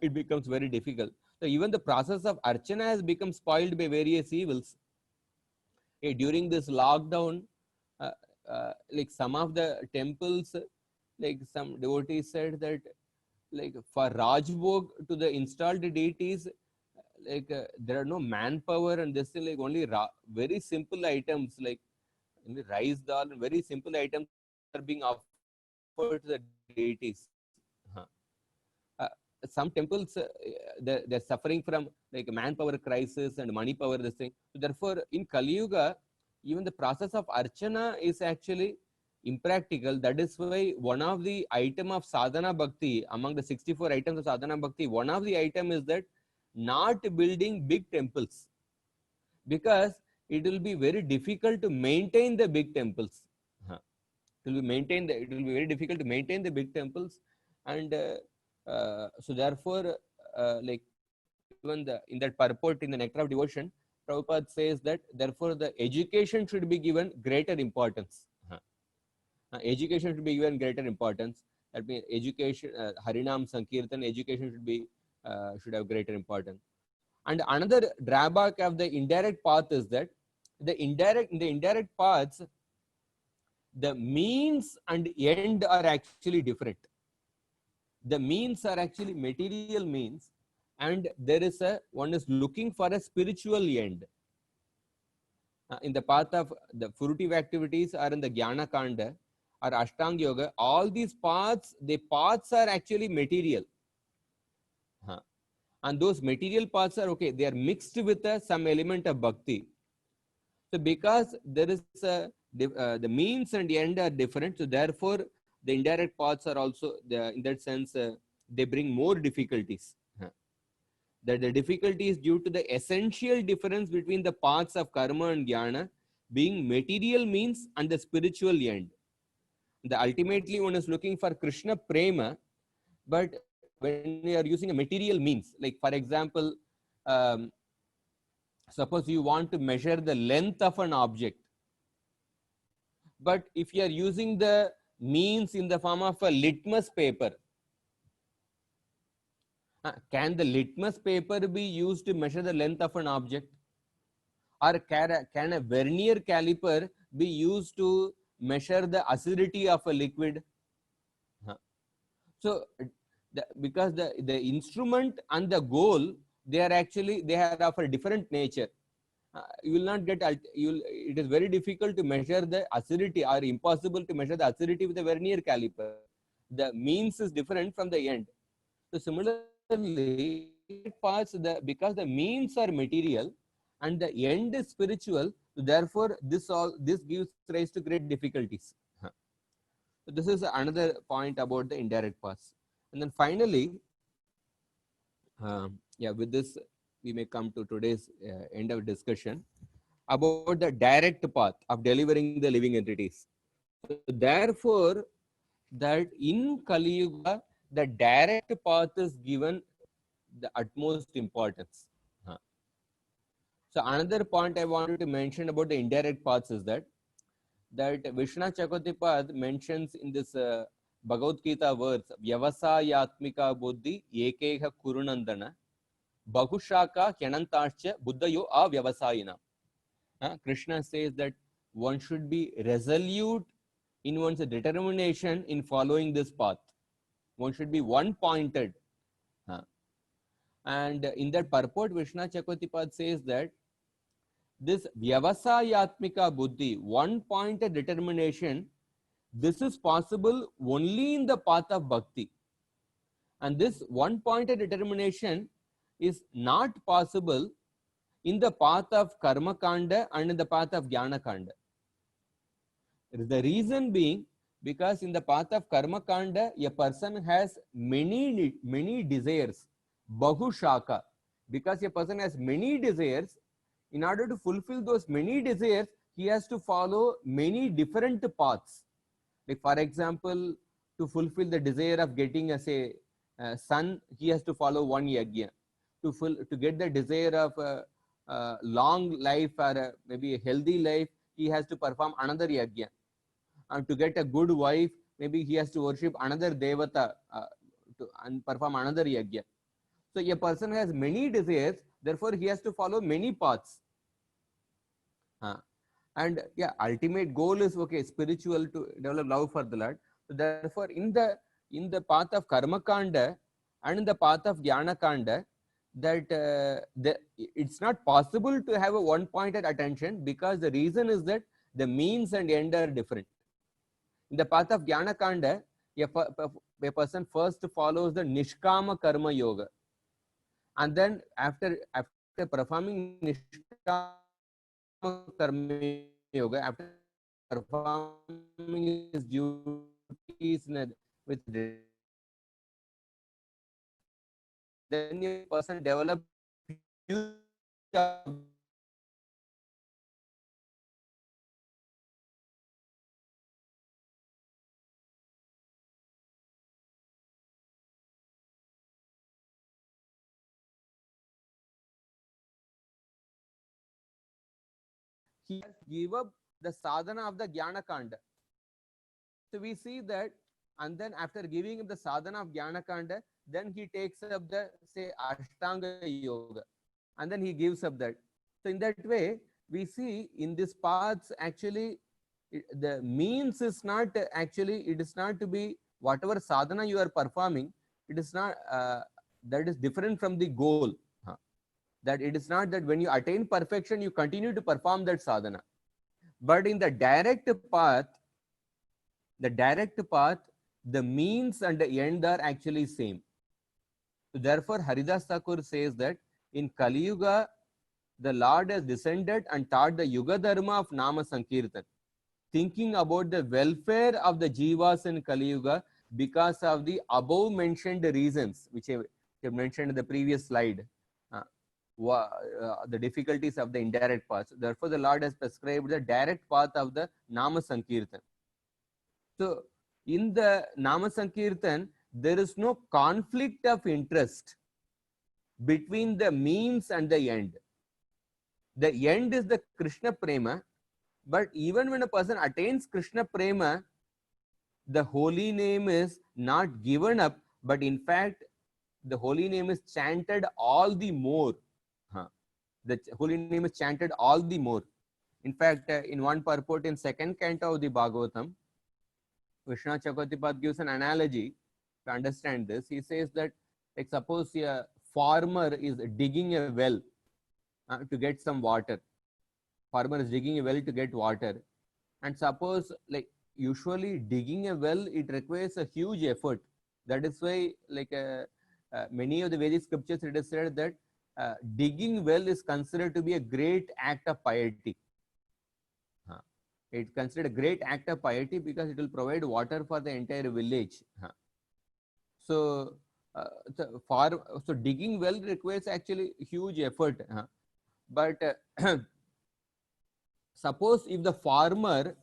it becomes very difficult. So even the process of Archana has become spoiled by various evils. During this lockdown, like some of the temples, like some devotees said that, like for Rajbhog to the installed deities, like there are no manpower, and this is like only very simple items like rice dal, and very simple items are being offered to the deities. Some temples, they're suffering from like manpower crisis and money power, this thing. So therefore, in Kali Yuga, even the process of Archana is actually impractical. That is why one of the item of sadhana bhakti, among the 64 items of sadhana bhakti, one of the item is that not building big temples, because it will be very difficult to maintain the big temples. It will be maintained. It will be very difficult to maintain the big temples, and so therefore, like even in that purport in the Nectar of Devotion, Prabhupada says that therefore the education should be given greater importance. Education should be given greater importance. That means education, Harinam Sankirtan, education should have greater importance. And another drawback of the indirect path is that in the indirect paths, the means and end are actually different. The means are actually material means, and there is one is looking for a spiritual end. In the path of the fruitive activities or in the Jnana Kanda or Ashtanga Yoga, all these paths, the paths are actually material. And those material paths are okay, they are mixed with some element of bhakti. So because there is the means and the end are different, so therefore the indirect paths are also, in that sense, they bring more difficulties. That the difficulty is due to the essential difference between the paths of karma and jnana being material means and the spiritual end. Ultimately, one is looking for Krishna prema, but when you are using a material means, like for example, suppose you want to measure the length of an object, but if you are using the means in the form of a litmus paper, can the litmus paper be used to measure the length of an object? Or can a vernier caliper be used to measure the acidity of a liquid? So because the instrument and the goal, they are of a different nature. You will not get, it is very difficult to measure the acidity, or impossible to measure the acidity with a vernier caliper. The means is different from the end. So similarly, because the means are material and the end is spiritual, therefore this gives rise to great difficulties. So this is another point about the indirect paths. And then finally, with this we may come to today's end of discussion about the direct path of delivering the living entities. So therefore, that in Kali Yuga, the direct path is given the utmost importance. So another point I wanted to mention about the indirect paths is that Vishnu Chakravartipad mentions in this Bhagavad Gita words, Vyavasayatmika buddhi ekeha kurunandana bahushaka kyanantascha buddhayo avyavasayina. Krishna says that one should be resolute in one's determination in following this path. One should be one-pointed. And in that purport, Vishnu Chakravartipad says that this Vyavasayatmika buddhi, one-pointed determination, this is possible only in the path of bhakti. And this one-pointed determination is not possible in the path of karma kanda and in the path of jnana kanda. The reason being, because in the path of karma kanda, a person has many desires, bahu shaka. Because a person has many desires, in order to fulfill those many desires, he has to follow many different paths. Like for example, to fulfill the desire of getting a son, he has to follow one yajna. To get the desire of long life or maybe a healthy life, he has to perform another yajna. And to get a good wife, maybe he has to worship another devata and perform another yajna. So a person has many desires, therefore he has to follow many paths. And ultimate goal is spiritual, to develop love for the Lord. So therefore, in the path of karma kanda and in the path of jnana kanda, that it's not possible to have a one-pointed attention, because the reason is that the means and end are different. In the path of jnana kanda, a person first follows the nishkama karma yoga, and then after performing nishkama karma yoga, after performing his duties with, then a person develops he has give up the sadhana of the Jnana Kanda. So we see that, and then after giving him the sadhana of Jnana Kanda, then he takes up the, say, Ashtanga Yoga, and then he gives up that. So in that way, we see in these paths, actually, the means is not actually, it is not to be whatever sadhana you are performing, it is not, that is different from the goal. That it is not that when you attain perfection, you continue to perform that sadhana. But in the direct path, the means and the end are actually same. So therefore, Haridas Thakur says that in Kali Yuga, the Lord has descended and taught the Yuga Dharma of Nama Sankirtan, thinking about the welfare of the Jivas in Kali Yuga because of the above mentioned reasons, which I mentioned in the previous slide. The difficulties of the indirect paths. Therefore, the Lord has prescribed the direct path of the Nama Sankirtan. So, in the Nama Sankirtan, there is no conflict of interest between the means and the end. The end is the Krishna Prema, but even when a person attains Krishna Prema, the holy name is not given up, but in fact, the holy name is chanted all the more. The holy name is chanted all the more. In fact, in one purport in second canto of the Bhagavatam, Vishwanath Chakravartipad gives an analogy to understand this. He says that, like, suppose a farmer is digging a well to get some water. Farmer is digging a well to get water. And suppose, like, usually digging a well, it requires a huge effort. That is why, like, many of the Vedic scriptures, it is said that digging well is considered to be a great act of piety. It's considered a great act of piety because it will provide water for the entire village. So, so digging well requires actually huge effort. But suppose if the farmer,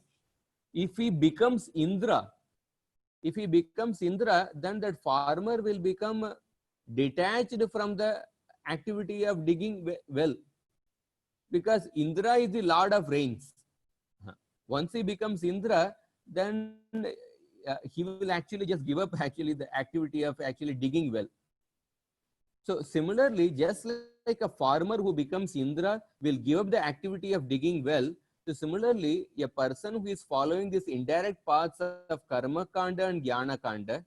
if he becomes Indra, then that farmer will become detached from the activity of digging well, because Indra is the Lord of rains. Once he becomes Indra, then he will actually just give up actually the activity of actually digging well. So similarly, just like a farmer who becomes Indra will give up the activity of digging well, so similarly, a person who is following these indirect paths of Karma Kanda and Jnana Kanda,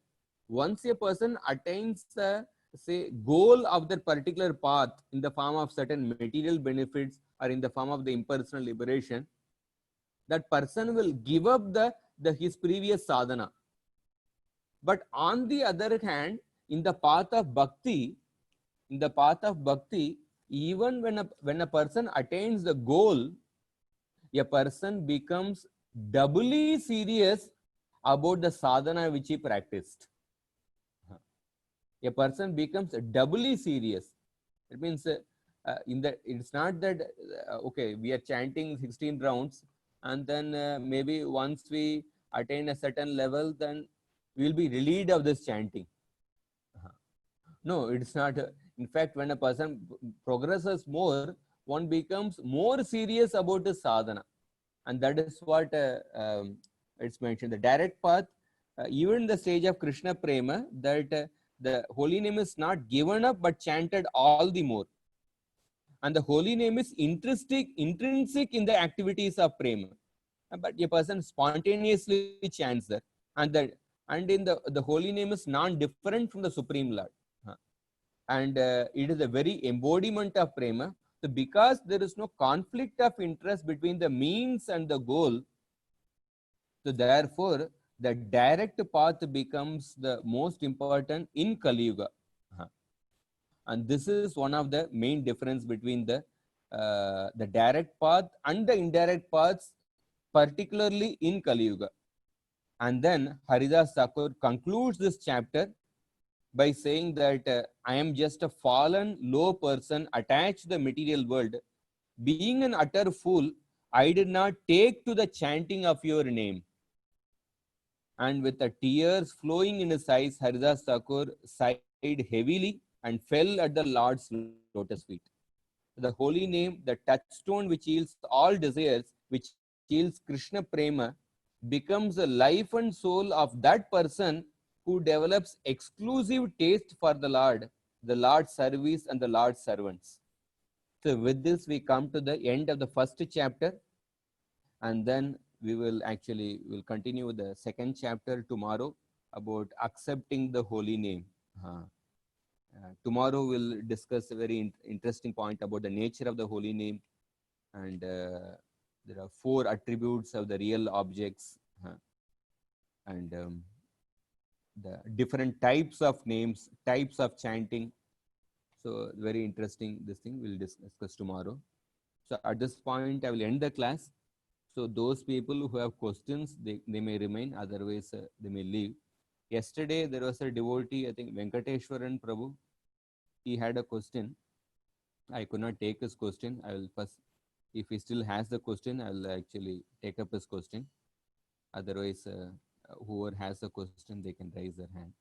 once a person attains the, say, goal of that particular path in the form of certain material benefits or in the form of the impersonal liberation, that person will give up his previous sadhana. But on the other hand, in the path of bhakti, even when a person attains the goal, a person becomes doubly serious about the sadhana which he practiced. A person becomes doubly serious. It means it's not that okay, we are chanting 16 rounds and then maybe once we attain a certain level, then we will be relieved of this chanting. No, it's not. In fact, when a person progresses more, one becomes more serious about his sadhana. And that is what it's mentioned. The direct path, even in the stage of Krishna Prema, that the holy name is not given up but chanted all the more. And the holy name is intrinsic in the activities of Prema. But a person spontaneously chants that. And in the holy name is non-different from the Supreme Lord. And it is a very embodiment of Prema. So because there is no conflict of interest between the means and the goal, so therefore the direct path becomes the most important in Kali Yuga. And this is one of the main difference between the direct path and the indirect paths, particularly in Kali Yuga. And then Haridas Thakur concludes this chapter by saying that I am just a fallen, low person attached to the material world. Being an utter fool, I did not take to the chanting of your name. And with the tears flowing in his eyes, Haridas Thakur sighed heavily and fell at the Lord's lotus feet. The holy name, the touchstone which yields all desires, which yields Krishna Prema, becomes the life and soul of that person who develops exclusive taste for the Lord's service and the Lord's servants. So with this, we come to the end of the first chapter, and then we will continue the second chapter tomorrow about accepting the holy name. Tomorrow we'll discuss a very interesting point about the nature of the holy name, and there are 4 attributes of the real objects, and the different types of names, types of chanting. So very interesting, this thing we'll discuss tomorrow. So at this point, I will end the class. So those people who have questions, they may remain, otherwise they may leave. Yesterday, there was a devotee, I think Venkateshwaran Prabhu. He had a question. I could not take his question. I will first, if he still has the question, I will actually take up his question. Otherwise, whoever has a question, they can raise their hand.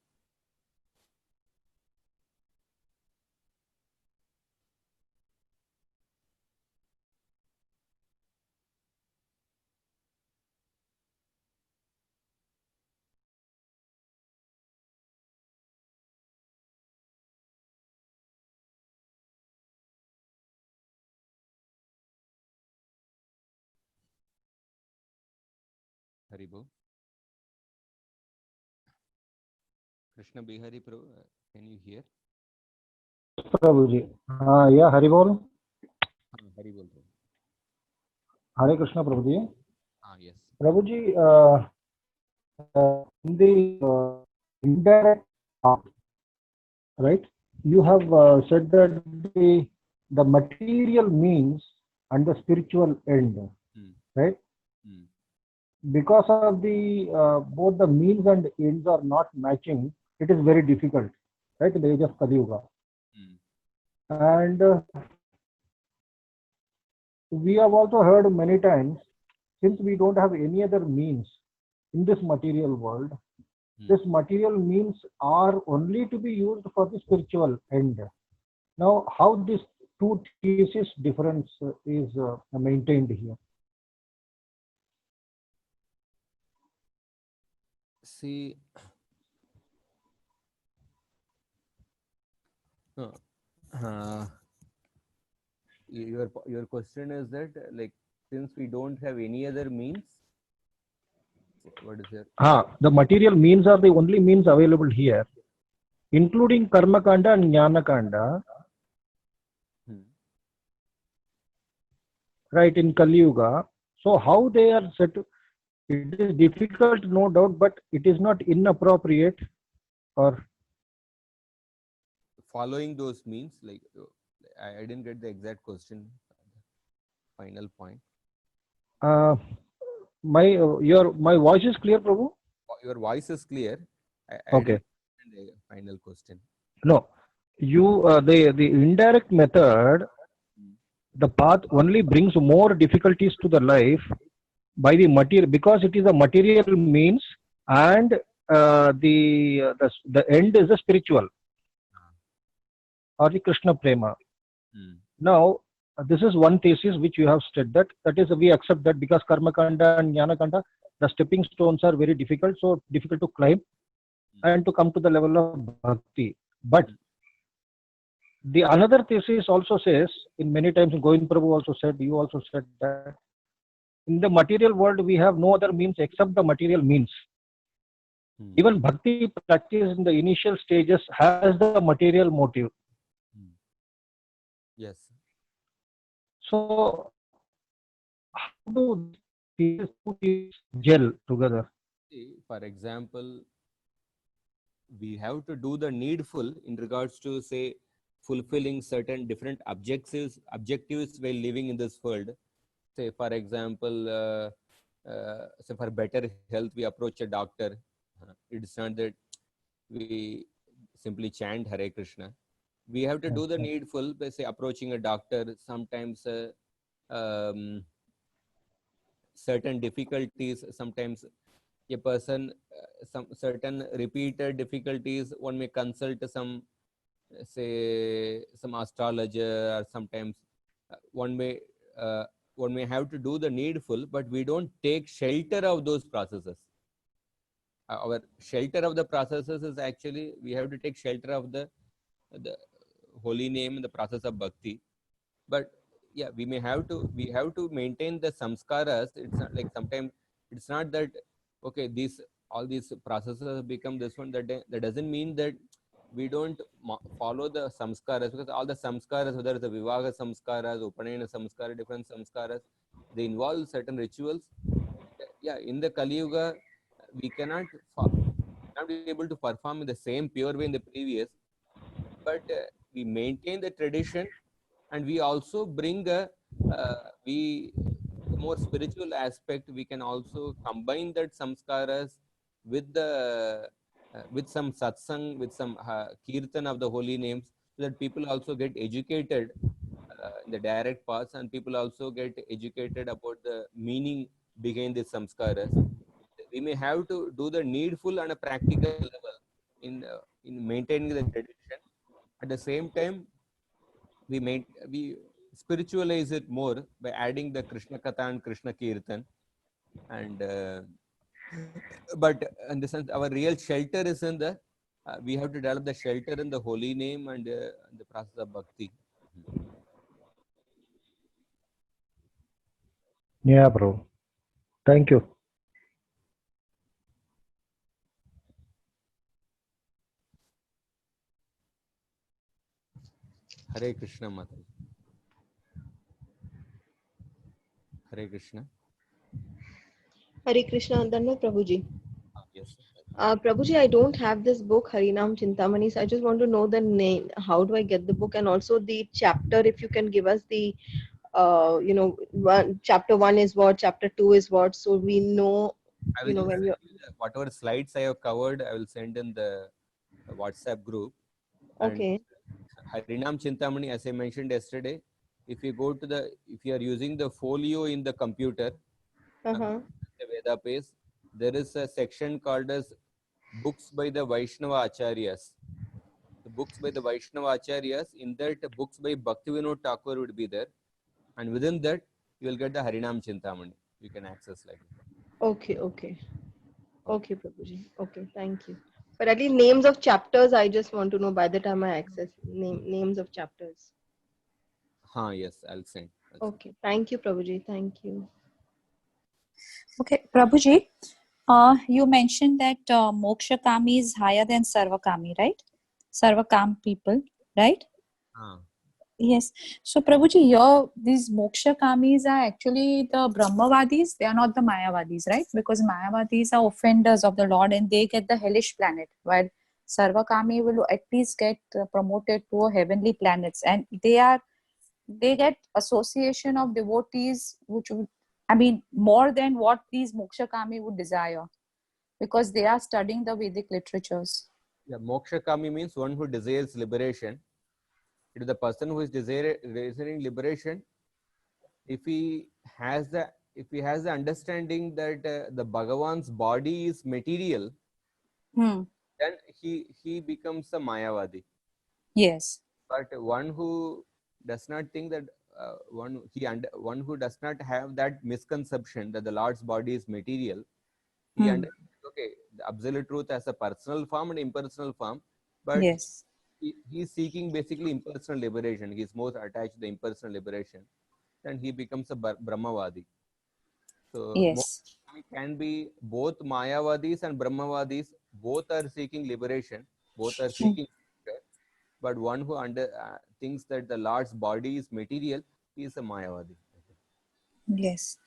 Haribo. Krishna Bihari Prabhu, can you hear? Prabhuji. Yeah, Hari Bol. Hari Bol. Hare Krishna Prabhuji. Yes. Prabhuji, in the indirect part, right? You have said that the material means and the spiritual end, right? Because of the both the means and ends are not matching, it is very difficult, right? In the age of Kali Yuga. And we have also heard many times, since we don't have any other means in this material world, this material means are only to be used for the spiritual end. Now, how this two thesis difference is maintained here? See, your question is that, like, since we don't have any other means, what is it? The material means are the only means available here, including Karma Kanda and Jnana Kanda. Right, in Kali Yuga. So how they are set to, it is difficult, no doubt, but it is not inappropriate or following those means, like, I didn't get the exact question, final point. My voice is clear, Prabhu? Your voice is clear. Okay. The final question. No, you the indirect method, the path only brings more difficulties to the life by the material, because it is a material means, and the end is the spiritual or the Krishna Prema. Now, this is one thesis which you have said, that is, we accept that because Karma Kanda and Jnana Kanda, the stepping stones are very difficult, so difficult to climb and to come to the level of bhakti. But the another thesis also says, in many times Govind Prabhu also said, you also said, that in the material world we have no other means except the material means. Even bhakti practice in the initial stages has the material motive. Yes. So how do these two gel together? For example, we have to do the needful in regards to, say, fulfilling certain different objectives while living in this world. Say, for example, say for better health, we approach a doctor. It's not that we simply chant Hare Krishna. We have to do the needful by, say, approaching a doctor. Sometimes certain difficulties, sometimes a person, some certain repeated difficulties, one may consult some, say, some astrologer, or sometimes one may one may have to do the needful, but we don't take shelter of those processes. Our shelter of the processes is actually we have to take shelter of the holy name, the process of bhakti. But yeah, we have to maintain the samskaras. It's not like sometimes it's not that okay, these all these processes have become this one. That doesn't mean that we don't follow the samskaras, because all the samskaras, whether it's the vivaha samskaras, upanayana samskara, different samskaras, they involve certain rituals. Yeah, in the Kali Yuga, we cannot not be able to perform in the same pure way in the previous, but we maintain the tradition, and we also bring a we the more spiritual aspect. We can also combine that samskaras with the with some satsang, with some kirtan of the holy names, so that people also get educated in the direct paths, and people also get educated about the meaning behind the samskaras. We may have to do the needful on a practical level in maintaining the tradition. At the same time, we spiritualize it more by adding the Krishna Katha and Krishna Kirtan. And but in the sense, our real shelter is in the we have to develop the shelter in the holy name and the process of bhakti. Yeah, bro. Thank you. Hare Krishna, Mata. Hare Krishna. Hare Krishna, Dhanwad Prabhuji. Yes. Prabhuji, I don't have this book, Harinam Chintamani. So I just want to know the name. How do I get the book? And also the chapter, if you can give us the, chapter 1 is what, chapter 2 is what. So we know, I will just when you're. whatever slides I have covered, I will send in the WhatsApp group. And Okay. Harinam Chintamani, as I mentioned yesterday, if you are using the folio in the computer, Uh-huh. the Veda page, there is a section called as books by the Vaishnava Acharyas. The books by the Vaishnava Acharyas, in that books by Bhaktivinoda Thakur would be there. And within that, you will get the Harinam Chintamani. You can access like that. Okay, okay. Okay, Prabhuji. Okay, thank you. But at least names of chapters, I just want to know by the time I access names of chapters. Yes, I'll send. Okay, thank you, Prabhuji. Thank you. Okay, Prabhuji, you mentioned that Moksha Kami is higher than Sarvakami, right? Sarvakam people, right? Yes. So, Prabhuji, here these Moksha Kamis are actually the Brahmavadis. They are not the Mayavadis, right? Because Mayavadis are offenders of the Lord and they get the hellish planet, while Sarvakami will at least get promoted to a heavenly planets, and they get association of devotees, which would, I mean, more than what these Moksha Kami would desire, because they are studying the Vedic literatures. Yeah, Moksha Kami means one who desires liberation. It is the person who is desiring liberation. If he has the understanding that the Bhagavan's body is material, then he becomes a Mayavadi. Yes. But one who does not think that one who does not have that misconception that the Lord's body is material, he understands, okay, the absolute truth as a personal form and impersonal form, but Yes. he's seeking basically impersonal liberation. He's more attached to the impersonal liberation. Then he becomes a Brahmavadi. So Yes. can be both Mayavadis and Brahmavadis. Both are seeking liberation. Both are seeking, but one who thinks that the Lord's body is material, he is a Mayavadi. Yes.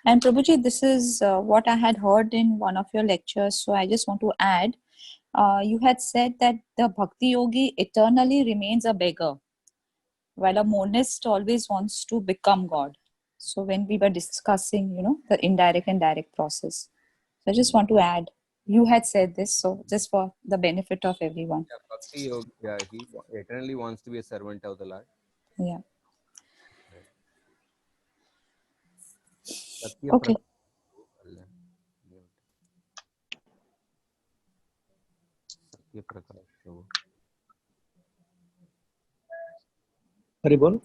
And Prabhuji, this is what I had heard in one of your lectures. So I just want to add, you had said that the Bhakti Yogi eternally remains a beggar, while a monist always wants to become God. So when we were discussing, the indirect and direct process. So I just want to add, you had said this, so just for the benefit of everyone. Yeah, Bhakti Yoga, yeah, he eternally wants to be a servant of the Lord. Yeah. Satya Okay. Hari bol.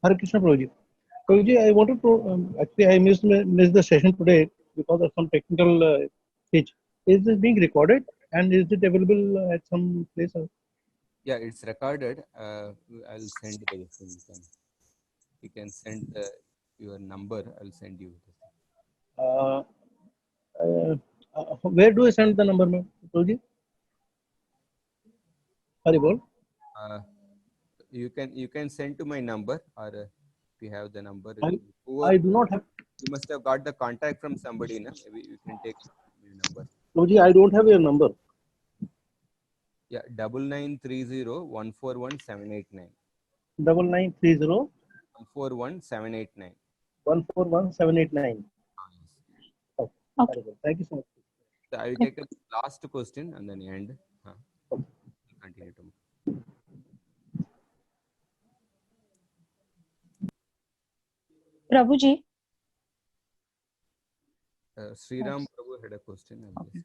Hare Krishna Prabhuji. Prabhuji, I wanted to, actually I missed the session today because of some technical glitch. Is this being recorded and is it available at some place? Yeah, it's recorded. I'll send the thing. You can send your number. I'll send you. Uh, where do I send the number, Prabhuji? Haribol. You can send to my number, or if you have the number, I do not have. you must have got the contact from somebody. Na? Maybe you can take your number. Prabhuji, I don't have your number. Yeah, 9930141789. 9930 141789. 141789. Oh, Okay. thank you so much. So I will take a last question and then end. Continue tomorrow. Prabhuji. Sriram Prabhu had a question. I guess.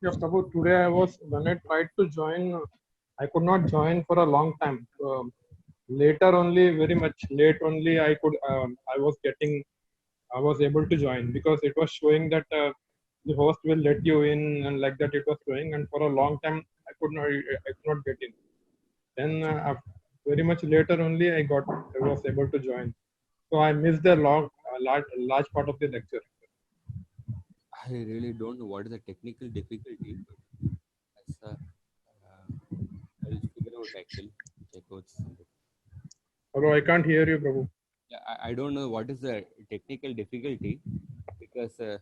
Yes, Prabhu, today when I tried to join, I could not join for a long time. Later only, very much late only, I was able to join because it was showing that the host will let you in and like that it was showing, and for a long time I could not get in. Then very much later only I was able to join. So I missed the large part of the lecture. I really don't know what is the technical difficulty, but I will figure out actually. Check out something. Although I can't hear you, Prabhu. Yeah, I don't know what is the technical difficulty because there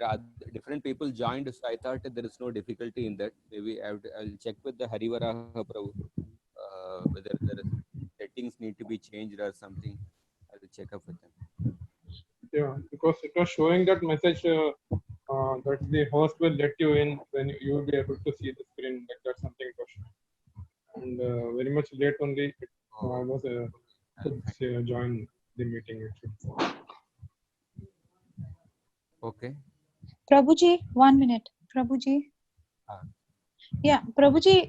are different people joined, so I thought that there is no difficulty in that. Maybe I'll check with the Harivaraha Prabhu whether there is settings need to be changed or something. I will check up with them. Yeah, because it was showing that message that the host will let you in when you will be able to see the screen. Like that something it was showing. And very much late only I was join the meeting actually. Okay. Prabhuji, 1 minute. Prabhuji. Yeah, Prabhuji,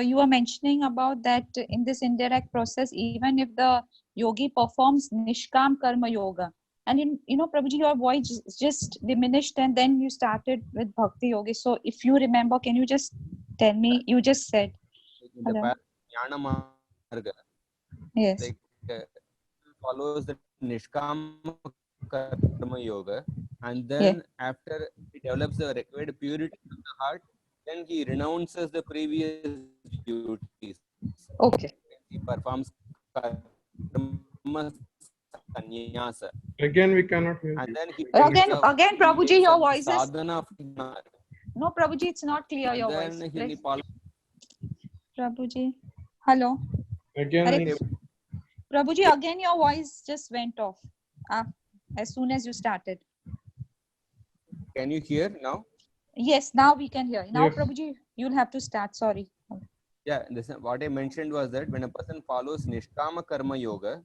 you were mentioning about that in this indirect process, even if the yogi performs Nishkam Karma Yoga, and Prabhuji, your voice just diminished and then you started with Bhakti Yogi. So if you remember, can you just tell me, you just said. In the path Jnana Marga, Yes. like follows the Nishkam Karma Yoga, and then after he develops the required purity of the heart, then he renounces the previous duties. Okay. He performs karma sannyasa. Again, we cannot hear And you. then he Again, Prabhuji, your voice is. Sadhana. No, Prabhuji, it's not clear, your voice. And then he follows. Prabhuji, hello. Again, Prabhuji, again your voice just went off as soon as you started. Can you hear now? Yes, now we can hear. Now, yes. Prabhuji, you'll have to start. Sorry. Yeah, what I mentioned was that when a person follows Nishkama Karma Yoga,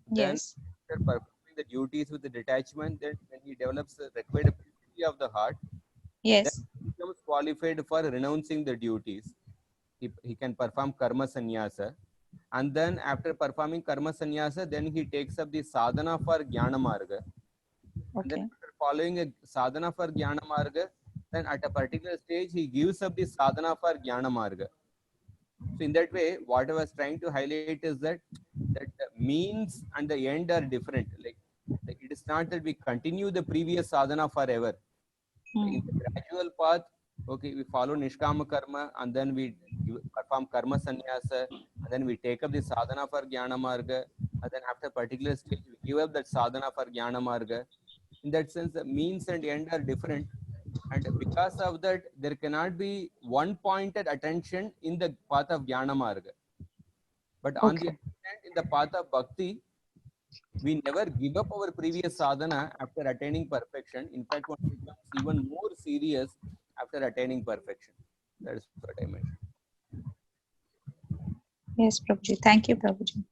then after performing the duties with the detachment, then when he develops the required purity of the heart, then he becomes qualified for renouncing the duties. He can perform karma sannyasa, and then after performing karma sannyasa, then he takes up the sadhana for jnana marga. And then after following a sadhana for jnana marga, then at a particular stage he gives up the sadhana for jnana marga. So in that way, what I was trying to highlight is that the means and the end are different. Like it is not that we continue the previous sadhana forever. In the gradual path, okay, we follow Nishkama Karma, and then we perform Karma Sannyasa, and then we take up the sadhana for Jnana Marga, and then after a particular stage, we give up that sadhana for Jnana Marga. In that sense, the means and end are different. And because of that, there cannot be one pointed attention in the path of Jnana Marga. But on the other hand, in the path of Bhakti, we never give up our previous sadhana after attaining perfection. In fact, one becomes even more serious after attaining perfection. That is what I mentioned. Yes, Prabhuji. Thank you, Prabhuji.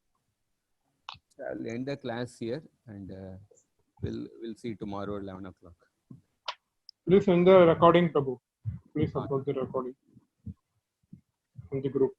So I'll end the class here, and we'll see tomorrow at 11 o'clock. Please send the recording, Prabhu. Please upload the recording on the group.